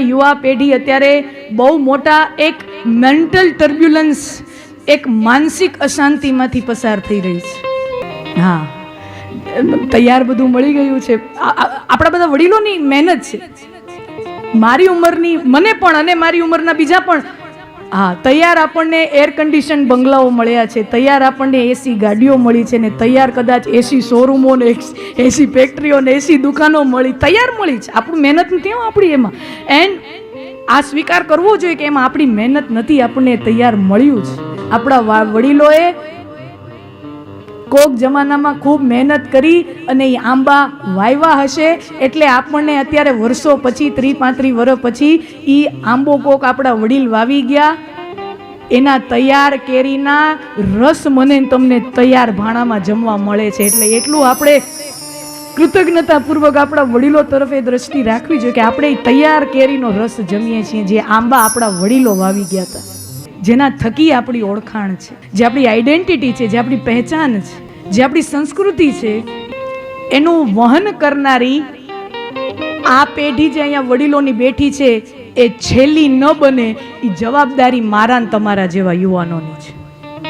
યુવા પેઢી અત્યારે બહુ મોટા એક મેન્ટલ ટર્બ્યુલન્સ, એક માનસિક અશાંતિમાંથી પસાર થઈ રહી છે. હા, તૈયાર બધું મળી ગયું છે. આપણા બધા વડીલોની મહેનત છે. મારી ઉંમરની મને પણ અને મારી ઉંમરના બીજા પણ, હા, તૈયાર આપણને એર કન્ડિશન બંગલાઓ મળ્યા છે, તૈયાર આપણને એસી ગાડીઓ મળી છે, ને તૈયાર કદાચ એસી શોરૂમો ને એસી ફેક્ટરીઓ ને એસી દુકાનો મળી, તૈયાર મળી છે. આપણું મહેનત નથી આપણી એમાં. એન્ડ આ સ્વીકાર કરવો જોઈએ કે એમાં આપણી મહેનત નથી, આપણને તૈયાર મળ્યું છે. આપણા વડીલોએ કોક જમાનામાં ખૂબ મહેનત કરી અને એ આંબા વાવ્યા હશે, એટલે આપણને અત્યારે વર્ષો પછી 30-35 વર્ષ પછી એ આંબો કોક આપણા વડીલ વાવી ગયા, એના તૈયાર કેરીના રસ મને તમને તૈયાર ભાણામાં જમવા મળે છે. એટલે એટલું આપણે કૃતજ્ઞતાપૂર્વક આપણા વડીલો તરફ એ દ્રષ્ટિ રાખવી જોઈએ કે આપણે તૈયાર કેરીનો રસ જમીએ છીએ, જે આંબા આપણા વડીલો વાવી ગયા હતા, જેના થકી આપણી ઓળખાણ છે, જે આપણી આઈડેન્ટિટી છે, જે આપણી પહેચાન છે, જે આપણી સંસ્કૃતિ છે, એનું વહન કરનારી આ પેઢી જે અહીંયા વડીલોની બેઠી છે, એ છેલ્લી ન બને એ જવાબદારી મારા ને તમારા જેવા યુવાનોની છે.